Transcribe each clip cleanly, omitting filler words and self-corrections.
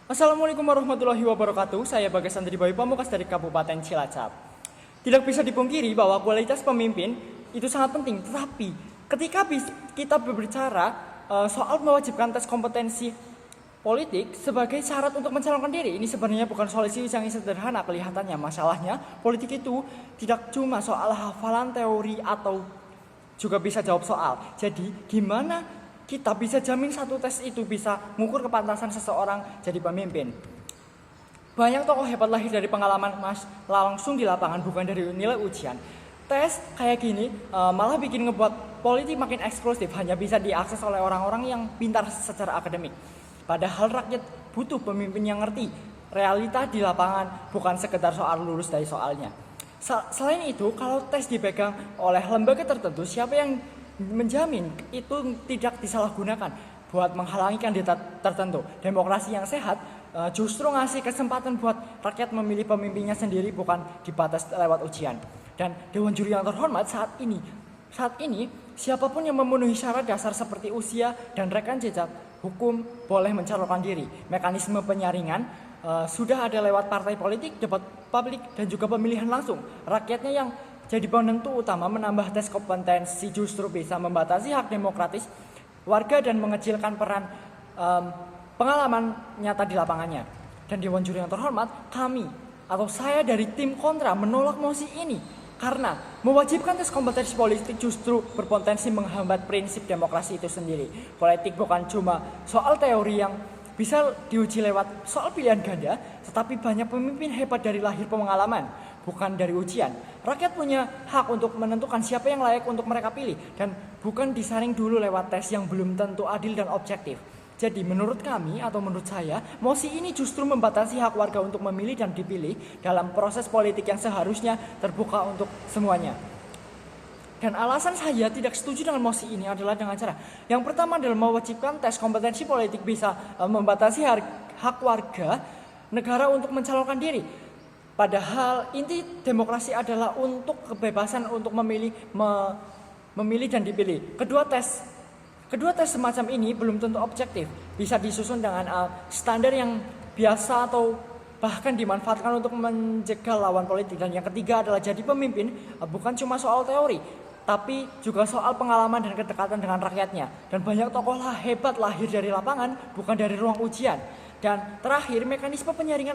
Assalamualaikum warahmatullahi wabarakatuh. Saya Bagas Andri Bayu Pamungkas dari Kabupaten Cilacap. Tidak bisa dipungkiri bahwa kualitas pemimpin itu sangat penting. Tetapi ketika kita berbicara soal mewajibkan tes kompetensi politik sebagai syarat untuk mencalonkan diri, ini sebenarnya bukan solusi yang sederhana kelihatannya. Masalahnya politik itu tidak cuma soal hafalan teori atau juga bisa jawab soal. Jadi gimana kita bisa jamin satu tes itu bisa mengukur kepantasan seseorang jadi pemimpin? Banyak tokoh hebat lahir dari pengalaman langsung di lapangan, bukan dari nilai ujian. Tes kayak gini malah bikin ngebuat politik makin eksklusif, hanya bisa diakses oleh orang-orang yang pintar secara akademik. Padahal rakyat butuh pemimpin yang ngerti realita di lapangan, bukan sekedar soal lulus dari soalnya. Selain itu, kalau tes dipegang oleh lembaga tertentu, siapa yang menjamin itu tidak disalahgunakan buat menghalangi kandidat tertentu? Demokrasi yang sehat justru ngasih kesempatan buat rakyat memilih pemimpinnya sendiri, bukan dibatas lewat ujian. Dan Dewan Juri yang terhormat, saat ini siapapun yang memenuhi syarat dasar seperti usia dan rekam jejak hukum boleh mencalonkan diri. Mekanisme penyaringan sudah ada lewat partai politik, debat publik, dan juga pemilihan langsung. Rakyatnya yang jadi penentu utama. Menambah tes kompetensi justru bisa membatasi hak demokratis warga dan mengecilkan peran pengalaman nyata di lapangannya. Dan Dewan Juri yang terhormat, kami atau saya dari tim kontra menolak mosi ini karena mewajibkan tes kompetensi politik justru berpotensi menghambat prinsip demokrasi itu sendiri. Politik bukan cuma soal teori yang bisa diuji lewat soal pilihan ganda, tetapi banyak pemimpin hebat dari lahir pengalaman, bukan dari ujian. Rakyat punya hak untuk menentukan siapa yang layak untuk mereka pilih, dan bukan disaring dulu lewat tes yang belum tentu adil dan objektif. Jadi menurut kami atau menurut saya, mosi ini justru membatasi hak warga untuk memilih dan dipilih dalam proses politik yang seharusnya terbuka untuk semuanya. Dan alasan saya tidak setuju dengan mosi ini adalah dengan cara yang pertama adalah mewajibkan tes kompetensi politik bisa membatasi hak warga negara untuk mencalonkan diri. Padahal inti demokrasi adalah untuk kebebasan untuk memilih dan dipilih. Kedua tes semacam ini belum tentu objektif, bisa disusun dengan standar yang biasa atau bahkan dimanfaatkan untuk menjegal lawan politik. Dan yang ketiga adalah jadi pemimpin bukan cuma soal teori, tapi juga soal pengalaman dan kedekatan dengan rakyatnya. Dan banyak tokoh hebat lahir dari lapangan, bukan dari ruang ujian. Dan terakhir, mekanisme penyaringan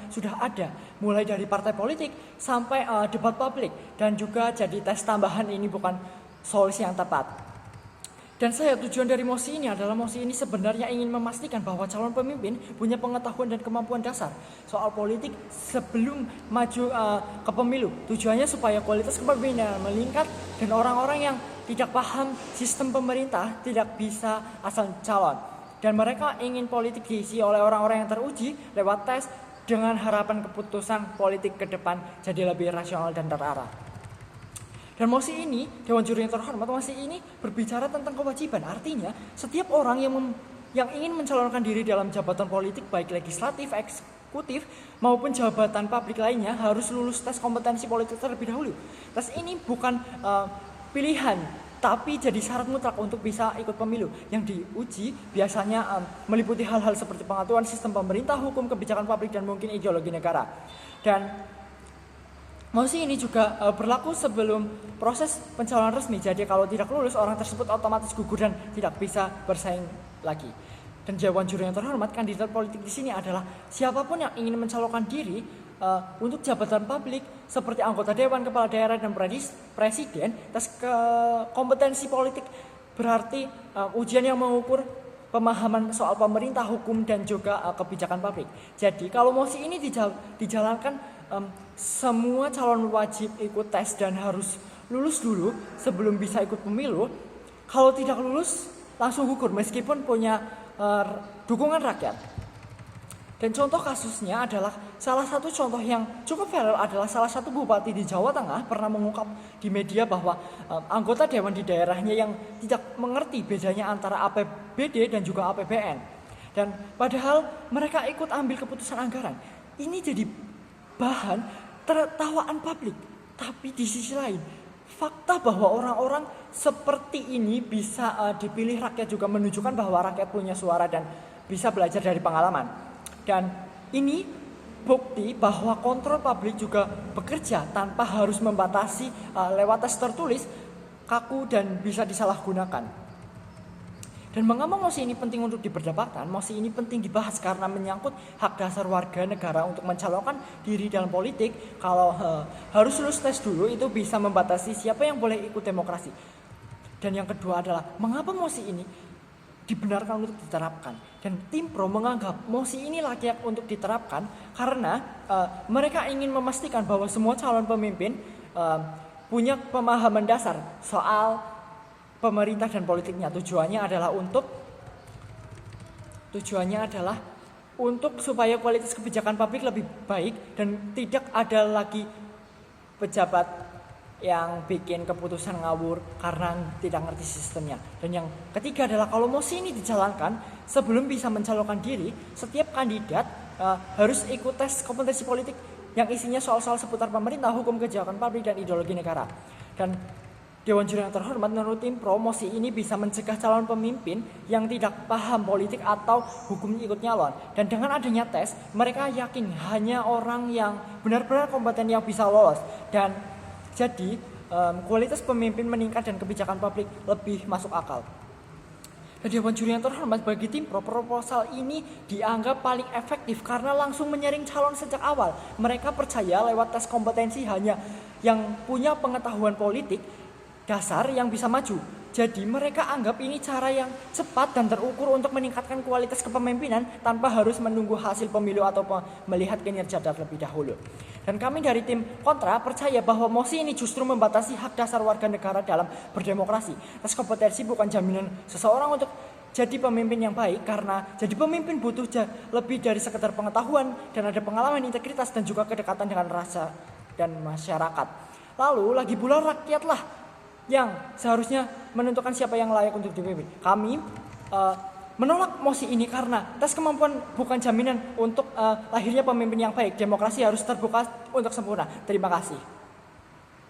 sudah ada, mulai dari partai politik sampai debat publik. Dan juga jadi tes tambahan ini bukan solusi yang tepat. Dan tujuan dari mosi ini adalah mosi ini sebenarnya ingin memastikan bahwa calon pemimpin punya pengetahuan dan kemampuan dasar soal politik sebelum maju ke pemilu. Tujuannya supaya kualitas kepemimpinan meningkat dan orang-orang yang tidak paham sistem pemerintah tidak bisa asal calon. Dan mereka ingin politik diisi oleh orang-orang yang teruji lewat tes dengan harapan keputusan politik ke depan jadi lebih rasional dan terarah. Dan mosi ini, Dewan Juri yang terhormat, mosi ini berbicara tentang kewajiban. Artinya, setiap orang yang ingin mencalonkan diri dalam jabatan politik, baik legislatif, eksekutif, maupun jabatan publik lainnya, harus lulus tes kompetensi politik terlebih dahulu. Tes ini bukan pilihan, tapi jadi syarat mutlak untuk bisa ikut pemilu. Yang diuji biasanya meliputi hal-hal seperti pengaturan sistem pemerintah, hukum, kebijakan publik, dan mungkin ideologi negara. Dan mosi ini juga berlaku sebelum proses pencalonan resmi. Jadi kalau tidak lulus, orang tersebut otomatis gugur dan tidak bisa bersaing lagi. Dan Dewan Juri yang terhormat, kandidat politik di sini adalah siapapun yang ingin mencalonkan diri untuk jabatan publik seperti anggota dewan, kepala daerah, dan presiden. Tes kompetensi politik berarti ujian yang mengukur pemahaman soal pemerintah, hukum, dan juga kebijakan publik. Jadi kalau mosi ini dijalankan, semua calon wajib ikut tes dan harus lulus dulu sebelum bisa ikut pemilu. Kalau tidak lulus langsung gugur meskipun punya dukungan rakyat. Dan contoh kasusnya adalah salah satu contoh yang cukup viral adalah salah satu bupati di Jawa Tengah pernah mengungkap di media bahwa anggota dewan di daerahnya yang tidak mengerti bedanya antara APBD dan juga APBN. Dan padahal mereka ikut ambil keputusan anggaran. Ini jadi bahan tertawaan publik. Tapi di sisi lain, fakta bahwa orang-orang seperti ini bisa dipilih rakyat juga menunjukkan bahwa rakyat punya suara dan bisa belajar dari pengalaman. Dan ini bukti bahwa kontrol publik juga bekerja tanpa harus membatasi lewat tes tertulis, kaku dan bisa disalahgunakan. Dan mengapa mosi ini penting untuk diperdebatkan? Mosi ini penting dibahas karena menyangkut hak dasar warga negara untuk mencalonkan diri dalam politik. Kalau harus lulus tes dulu, itu bisa membatasi siapa yang boleh ikut demokrasi. Dan yang kedua adalah mengapa mosi ini dibenarkan untuk diterapkan. Dan tim pro menganggap mosi ini layak untuk diterapkan karena mereka ingin memastikan bahwa semua calon pemimpin punya pemahaman dasar soal pemerintah dan politiknya. Tujuannya adalah untuk supaya kualitas kebijakan publik lebih baik dan tidak ada lagi pejabat yang bikin keputusan ngawur karena tidak ngerti sistemnya. Dan yang ketiga adalah kalau mosi ini dijalankan, sebelum bisa mencalonkan diri, setiap kandidat harus ikut tes kompetensi politik yang isinya soal-soal seputar pemerintah, hukum, kebijakan publik, dan ideologi negara. Dan Dewan Juri yang terhormat, menurut tim pro, mosi ini bisa mencegah calon pemimpin yang tidak paham politik atau hukum ikut nyalon. Dan dengan adanya tes, mereka yakin hanya orang yang benar-benar kompeten yang bisa lolos. Dan jadi kualitas pemimpin meningkat dan kebijakan publik lebih masuk akal. Dan Dewan Juri yang terhormat, bagi tim pro, proposal ini dianggap paling efektif karena langsung menyaring calon sejak awal. Mereka percaya lewat tes kompetensi hanya yang punya pengetahuan politik dasar yang bisa maju. Jadi mereka anggap ini cara yang cepat dan terukur untuk meningkatkan kualitas kepemimpinan tanpa harus menunggu hasil pemilu atau melihat kinerja terlebih dahulu. Dan kami dari tim kontra percaya bahwa mosi ini justru membatasi hak dasar warga negara dalam berdemokrasi. Tes kompetensi bukan jaminan seseorang untuk jadi pemimpin yang baik, karena jadi pemimpin butuh lebih dari sekedar pengetahuan dan ada pengalaman, integritas, dan juga kedekatan dengan rasa dan masyarakat. Lalu lagi pula rakyatlah yang seharusnya menentukan siapa yang layak untuk dipimpin. Kami menolak mosi ini karena tes kemampuan bukan jaminan untuk lahirnya pemimpin yang baik. Demokrasi harus terbuka untuk sempurna. Terima kasih.